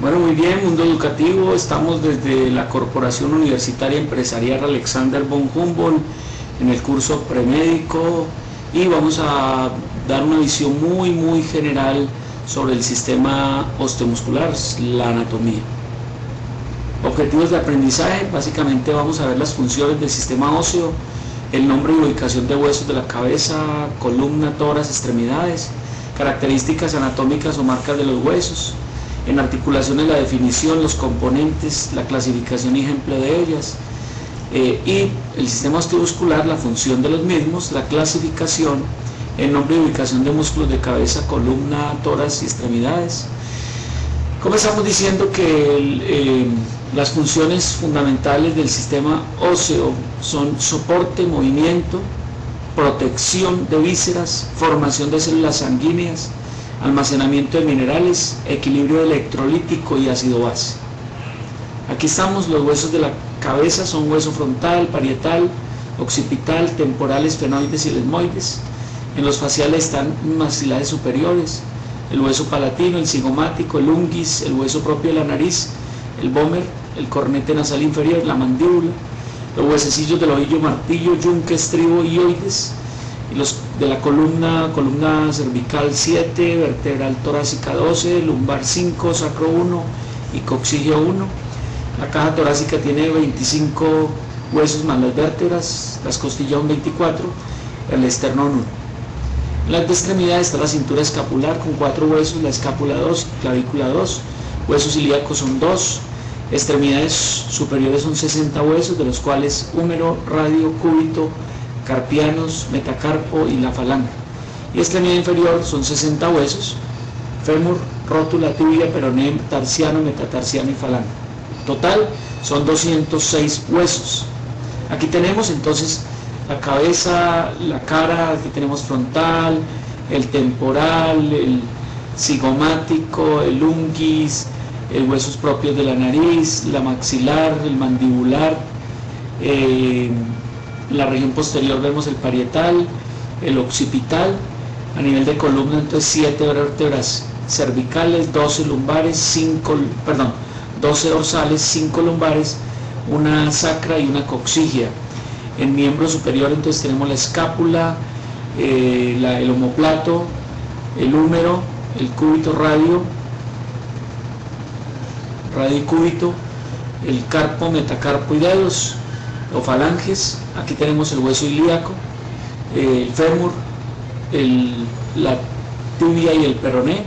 Bueno, muy bien, mundo educativo. Estamos desde la Corporación Universitaria Empresarial Alexander von Humboldt en el curso premédico y vamos a dar una visión muy general sobre el sistema osteomuscular, la anatomía. Objetivos de aprendizaje: básicamente vamos a ver las funciones del sistema óseo, el nombre y ubicación de huesos de la cabeza, columna, tórax, extremidades, características anatómicas o marcas de los huesos. En articulaciones, la definición, los componentes, la clasificación y ejemplo de ellas, y el sistema osteomuscular, la función de los mismos, la clasificación, el nombre y ubicación de músculos de cabeza, columna, tórax y extremidades. Comenzamos diciendo que las funciones fundamentales del sistema óseo son soporte, movimiento, protección de vísceras, formación de células sanguíneas, almacenamiento de minerales, equilibrio electrolítico y ácido base. Aquí estamos. Los huesos de la cabeza son hueso frontal, parietal, occipital, temporal, esfenoides y lesmoides. En los faciales están maxilares superiores, el hueso palatino, el cigomático, el unguis, el hueso propio de la nariz, el vómer, el cornete nasal inferior, la mandíbula, los huesecillos del ovillo, martillo, yunque, estribo y oides, y los de la columna cervical 7, vertebral torácica 12, lumbar 5, sacro 1 y coxigio 1. La caja torácica tiene 25 huesos más las vértebras, las costillas son 24, el esternón 1. En las extremidades está la cintura escapular con 4 huesos, la escápula 2, clavícula 2, huesos ilíacos son 2, extremidades superiores son 60 huesos, de los cuales húmero, radio, cúbito, carpianos, metacarpo y la falange. Y extremidad inferior son 60 huesos, fémur, rótula, tibia, peroné, tarsiano, metatarsiano y falange. Total son 206 huesos. Aquí tenemos entonces la cabeza, la cara, aquí tenemos frontal, el temporal, el cigomático, el unguis, el huesos propios de la nariz, la maxilar, el mandibular, la región posterior vemos el parietal, el occipital. A nivel de columna entonces 7 vértebras cervicales, 12 lumbares, 12 dorsales, 5 lumbares, una sacra y una coxigia. En miembro superior entonces tenemos la escápula, el omóplato, el húmero, el cúbito radio y cúbito, el carpo, metacarpo y dedos o falanges. Aquí tenemos el hueso ilíaco, el fémur, la tibia y el peroné,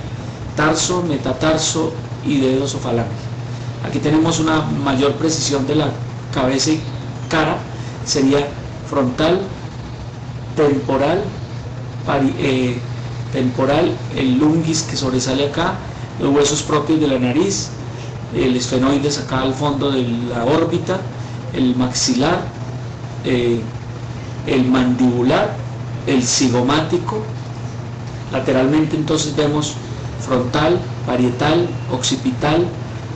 tarso, metatarso y dedos o falange. Aquí tenemos una mayor precisión de la cabeza y cara, sería frontal, temporal, el unguis que sobresale acá, los huesos propios de la nariz, el esfenoides acá al fondo de la órbita, el maxilar, el mandibular, el cigomático. Lateralmente entonces vemos frontal, parietal, occipital,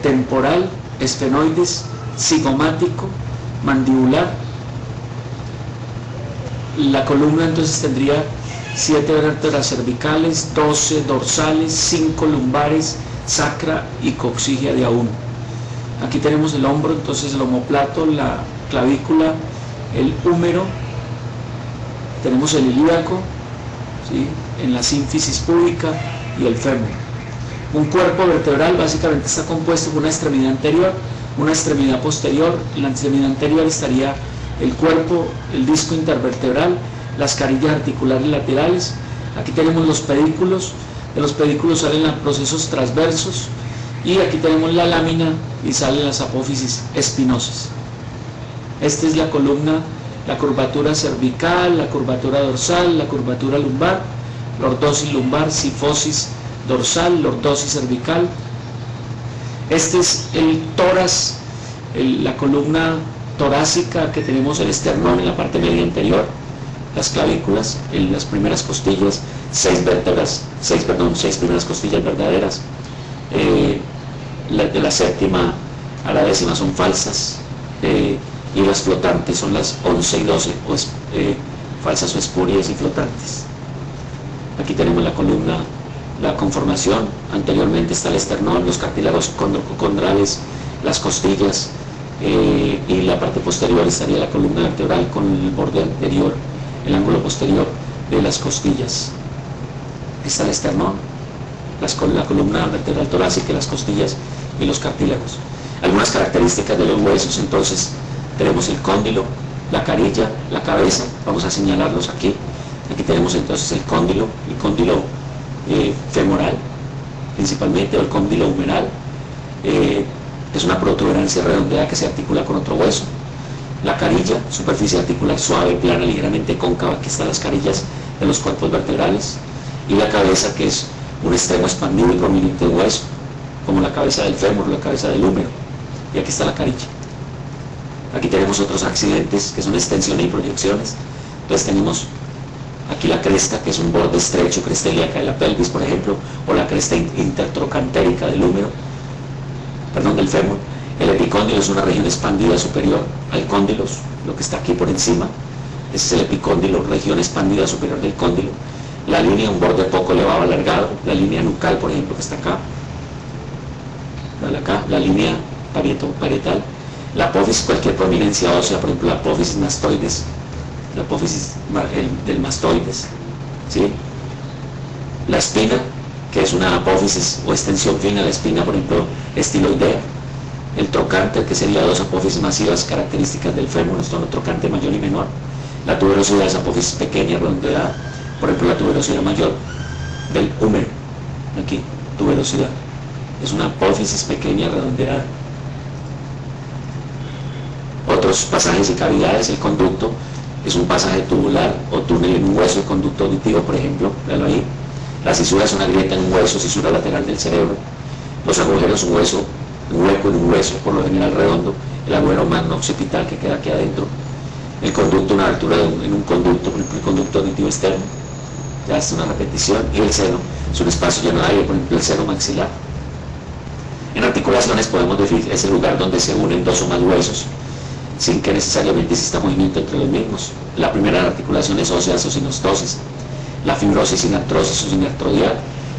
temporal, esfenoides, cigomático, mandibular. La columna entonces tendría 7 vértebras cervicales, 12 dorsales, 5 lumbares, sacra y coxigia de a 1. Aquí tenemos el hombro, entonces el omóplato, la clavícula, el húmero, tenemos el ilíaco, ¿sí?, en la sínfisis púbica y el fémur. Un cuerpo vertebral básicamente está compuesto por una extremidad anterior, una extremidad posterior. En la extremidad anterior estaría el cuerpo, el disco intervertebral, las carillas articulares laterales. Aquí tenemos los pedículos, de los pedículos salen los procesos transversos, y aquí tenemos la lámina y salen las apófisis espinosas. Esta es la columna, la curvatura cervical, la curvatura dorsal, la curvatura lumbar, lordosis lumbar, sifosis dorsal, lordosis cervical. Este es el tórax, la columna torácica, que tenemos el esternón en la parte media anterior, las clavículas, en las primeras costillas, 6 primeras costillas verdaderas. De la séptima a la décima son falsas, y las flotantes son las 11 y 12, falsas o espurias y flotantes. Aquí tenemos la columna la conformación. Anteriormente está el esternón, los cartílagos condrales, las costillas, y la parte posterior estaría la columna vertebral con el borde anterior, el ángulo posterior de las costillas. Está el esternón, la columna vertebral torácica, las costillas y los cartílagos. Algunas características de los huesos, entonces tenemos el cóndilo, la carilla, la cabeza, vamos a señalarlos aquí. Aquí tenemos entonces el cóndilo femoral, principalmente, o el cóndilo humeral, es una protuberancia redondeada que se articula con otro hueso. La carilla, superficie articular suave, plana, ligeramente cóncava, aquí están las carillas de los cuerpos vertebrales. Y la cabeza, que es un extremo expandido y prominente de hueso, como la cabeza del fémur, la cabeza del húmero. Y aquí está la carilla. Aquí tenemos otros accidentes que son extensiones y proyecciones. Entonces tenemos aquí la cresta, que es un borde estrecho, cresta ilíaca de la pelvis, por ejemplo, o la cresta intertrocantérica del húmero, del fémur. El epicóndilo es una región expandida superior al cóndilo, lo que está aquí por encima. Ese es el epicóndilo, región expandida superior del cóndilo. La línea, un borde poco elevado, alargado. La línea nucal, por ejemplo, que está acá. La línea parietal. La apófisis, cualquier prominencia ósea, por ejemplo, la apófisis mastoides, la apófisis del mastoides, ¿sí? La espina, que es una apófisis o extensión fina de la espina, por ejemplo, estiloidea. El trocánter, que sería dos apófisis masivas características del fémur, esto es un trocánter mayor y menor. La tuberosidad es apófisis pequeña, redondeada, por ejemplo, la tuberosidad mayor del húmero, aquí, tuberosidad, es una apófisis pequeña, redondeada. Otros pasajes y cavidades, el conducto es un pasaje tubular o túnel en un hueso, el conducto auditivo, por ejemplo, véalo ahí. La cisura es una grieta en un hueso, cisura lateral del cerebro. Los agujeros, un hueco en un hueso, por lo general redondo, el agujero magno occipital que queda aquí adentro. El conducto, una abertura en un conducto, por ejemplo, el conducto auditivo externo, ya es una repetición. Y el seno es un espacio lleno de aire, por ejemplo, el seno maxilar. En articulaciones podemos decir es el lugar donde se unen dos o más huesos, sin que necesariamente exista movimiento entre los mismos. La primera articulación es óseas o sinostosis, la fibrosis, sinartrosis o sinartrodial,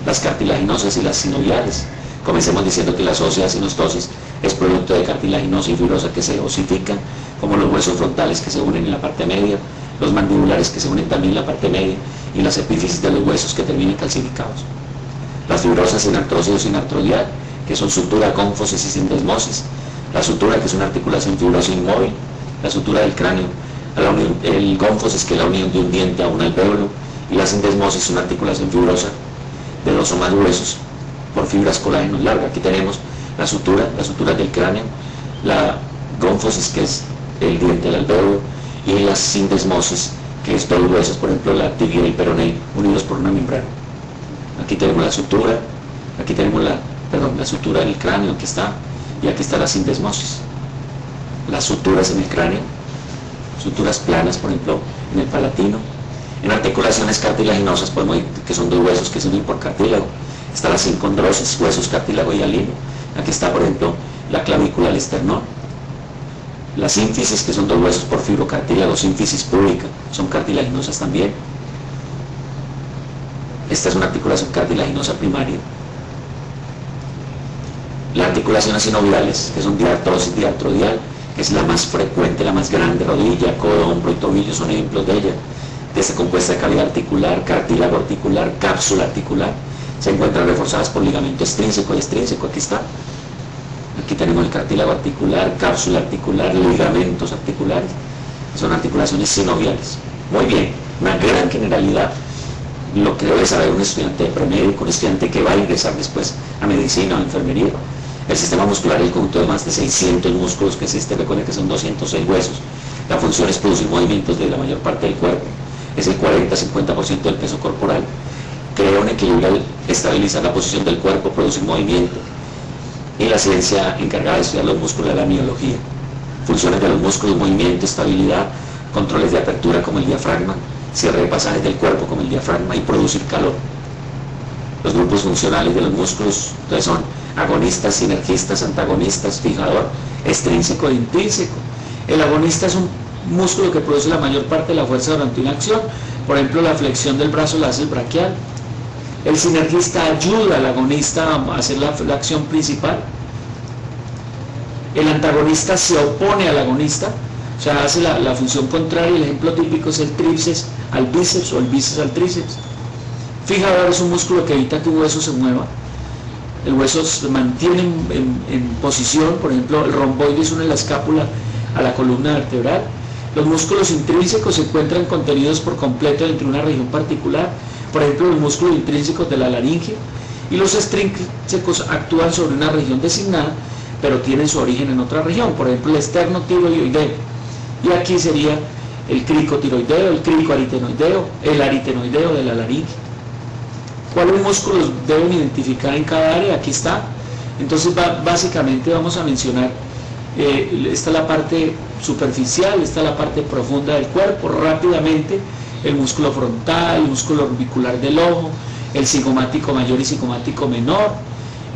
las cartilaginosas y las sinoviales. Comencemos diciendo que las óseas sinostosis es producto de cartilaginosa y fibrosa que se osifican, como los huesos frontales que se unen en la parte media, los mandibulares que se unen también en la parte media, y las epífisis de los huesos que terminan calcificados. Las fibrosas, sinartrosis o sinartrodial, que son sutura, cónfosis y sindesmosis. La sutura, que es una articulación fibrosa inmóvil, la sutura del cráneo. El cónfosis, que es la unión de un diente a un alvéolo, y la sindesmosis, una articulación fibrosa de dos o más huesos por fibras colágenos largas. Aquí tenemos la sutura del cráneo, la cónfosis, que es el diente del alvéolo, y la sindesmosis, que es dos huesos, por ejemplo, la tibia y el peroné, unidos por una membrana. Aquí tenemos la sutura, aquí tenemos la sutura del cráneo, que está, y aquí está la sindesmosis. Las suturas en el cráneo, suturas planas, por ejemplo, en el palatino. En articulaciones cartilaginosas podemos decir que son dos huesos que se unen por cartílago. Está la sincondrosis, huesos cartílago y alino. Aquí está, por ejemplo, la clavícula del esternón. La sínfisis, que son dos huesos por fibrocartílago, sínfisis púbica, son cartilaginosas también. Esta es una articulación cartilaginosa primaria. Las articulaciones sinoviales, que son diartrosis, diartrodial, que es la más frecuente, la más grande, rodilla, codo, hombro y tobillo son ejemplos de ella. Está compuesta de cavidad articular, cartílago articular, cápsula articular. Se encuentran reforzadas por ligamento extrínseco y extrínseco. Aquí está. Aquí tenemos el cartílago articular, cápsula articular, ligamentos articulares. Son articulaciones sinoviales. Muy bien, una gran generalidad. Lo que debe saber un estudiante de premédico, un estudiante que va a ingresar después a medicina o a enfermería. El sistema muscular, el conjunto de más de 600 músculos que existe, recuerden que son 206 huesos. La función es producir movimientos de la mayor parte del cuerpo. Es el 40-50% del peso corporal. Crea un equilibrio al estabilizar la posición del cuerpo, producir movimiento. Y la ciencia encargada de estudiar los músculos es la miología. Funciones de los músculos, movimiento, estabilidad, controles de apertura como el diafragma, cierre de pasajes del cuerpo como el diafragma y producir calor. Los grupos funcionales de los músculos entonces son agonistas, sinergistas, antagonistas, fijador, extrínseco e intrínseco. El agonista es un músculo que produce la mayor parte de la fuerza durante una acción. Por ejemplo, la flexión del brazo la hace el braquial, El sinergista ayuda al agonista a hacer la acción principal. El antagonista se opone al agonista, o sea, hace la función contraria. El ejemplo típico es el tríceps al bíceps o el bíceps al tríceps. Fijador es un músculo que evita que un hueso se mueva. El hueso se mantiene en posición. Por ejemplo, el romboides une la escápula a la columna vertebral. Los músculos intrínsecos se encuentran contenidos por completo dentro de una región particular. Por ejemplo, los músculos intrínsecos de la laringe, y los extrínsecos actúan sobre una región designada, pero tienen su origen en otra región. Por ejemplo, el esternotiroideo, y aquí sería el cricotiroideo, el cricoaritenoideo, el aritenoideo de la laringe. ¿Cuáles músculos deben identificar en cada área? Aquí está. Entonces básicamente vamos a mencionar, esta es la parte superficial, esta es la parte profunda del cuerpo. Rápidamente: el músculo frontal, el músculo orbicular del ojo, el cigomático mayor y cigomático menor.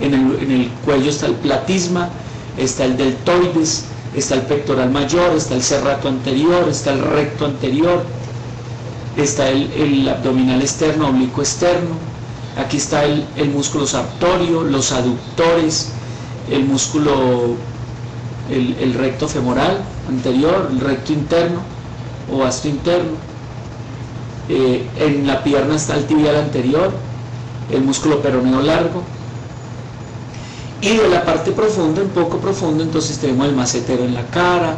En el cuello está el platisma, está el deltoides, está el pectoral mayor, está el serrato anterior, está el recto anterior, está el abdominal externo, oblicuo externo. Aquí está el músculo sartorio, los aductores, el músculo, el recto femoral anterior, el recto interno o vasto interno. En la pierna está el tibial anterior, el músculo peroneo largo. Y de la parte profunda, un poco profundo, entonces tenemos el macetero en la cara,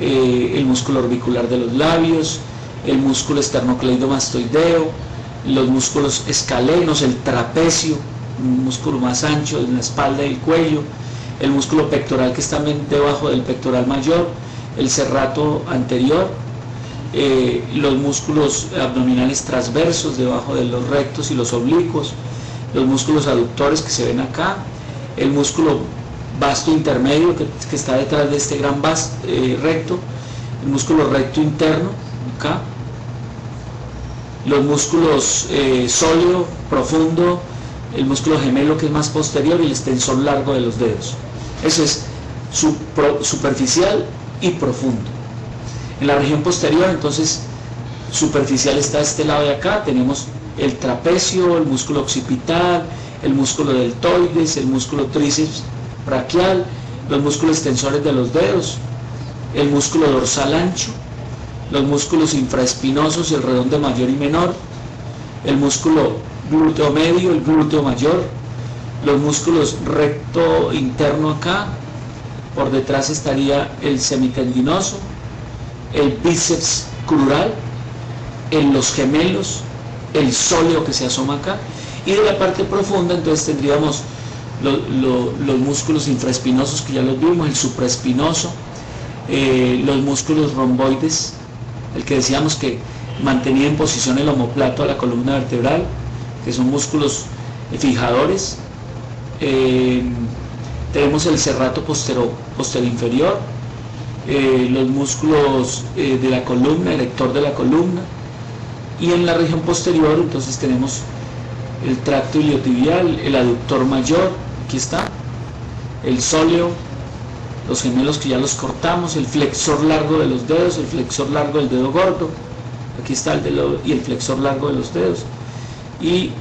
el músculo orbicular de los labios, el músculo esternocleidomastoideo, los músculos escalenos, el trapecio, un músculo más ancho en la espalda y el cuello, el músculo pectoral que está debajo del pectoral mayor, el serrato anterior, los músculos abdominales transversos debajo de los rectos y los oblicuos, los músculos aductores que se ven acá, el músculo vasto intermedio que está detrás de este gran recto, el músculo recto interno acá, los músculos sólido, profundo, el músculo gemelo que es más posterior y el extensor largo de los dedos. Eso es superficial y profundo. En la región posterior, entonces, superficial está este lado de acá, tenemos el trapecio, el músculo occipital, el músculo deltoides, el músculo tríceps braquial, los músculos extensores de los dedos, el músculo dorsal ancho, los músculos infraespinosos y el redondo mayor y menor, el músculo glúteo medio, el glúteo mayor, los músculos recto interno acá, por detrás estaría el semitendinoso, el bíceps crural, los gemelos, el sóleo que se asoma acá, y de la parte profunda entonces tendríamos los músculos infraespinosos que ya los vimos, el supraespinoso, los músculos romboides, el que decíamos que mantenía en posición el omoplato a la columna vertebral, que son músculos fijadores. Tenemos el serrato posterior inferior, los músculos de la columna, erector de la columna, y en la región posterior entonces tenemos el tracto iliotibial, el aductor mayor, aquí está, el sóleo, los gemelos que ya los cortamos, el flexor largo de los dedos, el flexor largo del dedo gordo, aquí está el dedo y el flexor largo de los dedos, y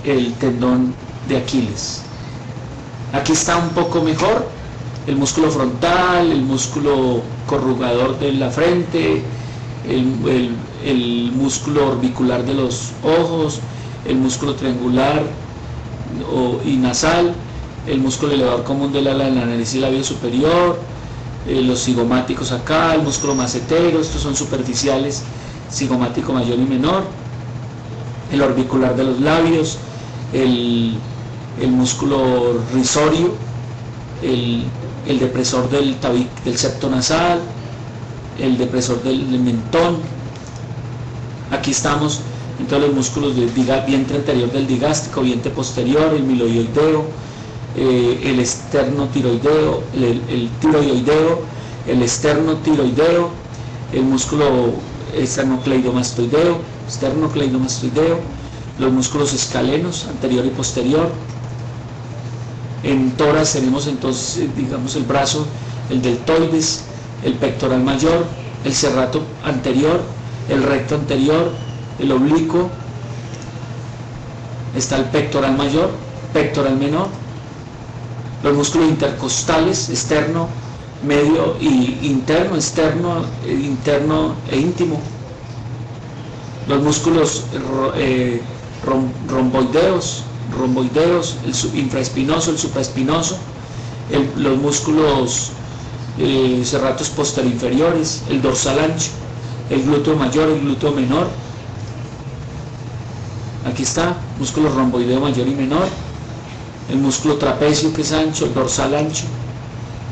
el tendón de Aquiles. Aquí está un poco mejor el músculo frontal, el músculo corrugador de la frente, el músculo orbicular de los ojos, el músculo triangular y nasal, el músculo elevador común del ala de la nariz y labio superior, los cigomáticos acá, el músculo macetero, estos son superficiales, cigomático mayor y menor, el orbicular de los labios, el músculo risorio, el depresor del septo nasal, el depresor del mentón. Aquí estamos entonces los músculos del vientre anterior del digástrico, vientre posterior, el miloioideo, el esternotiroideo, el tiroideo, el esternotiroideo, el músculo esternocleidomastoideo, los músculos escalenos anterior y posterior. En tórax tenemos entonces, digamos, el brazo, el deltoides, el pectoral mayor, el serrato anterior, el recto anterior, el oblicuo, Está el pectoral mayor, pectoral menor, los músculos intercostales, externo, medio y interno, externo, interno e íntimo, los músculos romboideos, el infraespinoso, el supraespinoso, los músculos serratos posteriores, el dorsal ancho, el glúteo mayor, el glúteo menor. Aquí está, músculo romboideo mayor y menor, el músculo trapecio que es ancho, el dorsal ancho,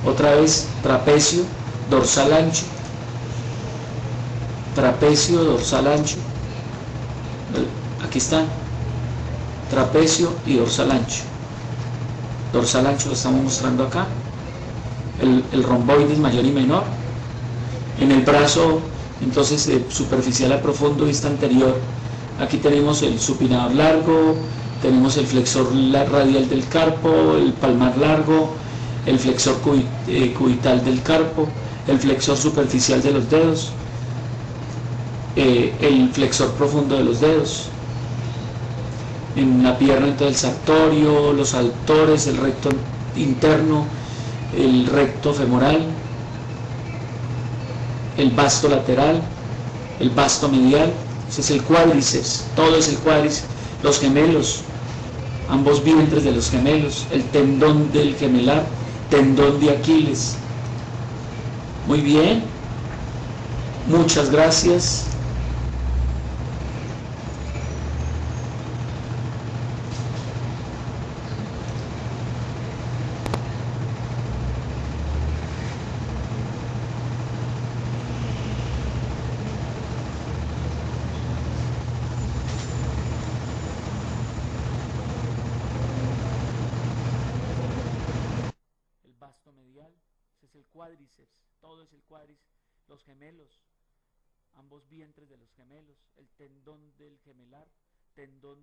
otra vez trapecio, dorsal ancho, trapecio, dorsal ancho, aquí está, trapecio y dorsal ancho lo estamos mostrando acá, el romboides mayor y menor. En el brazo, entonces, superficial a profundo, vista anterior, aquí tenemos el supinador largo, tenemos el flexor radial del carpo, el palmar largo, el flexor cubital del carpo, el flexor superficial de los dedos, el flexor profundo de los dedos. En la pierna entonces el sartorio, los aductores, el recto interno, el recto femoral, el vasto lateral, el vasto medial. Ese es el cuádriceps, todo es el cuádriceps, los gemelos, ambos vientres de los gemelos, el tendón del gemelar, tendón de Aquiles. Muy bien, muchas gracias. El vasto medial, ese es el cuádriceps, todo es el cuádriceps, los gemelos, ambos vientres de los gemelos, el tendón del gemelar, tendón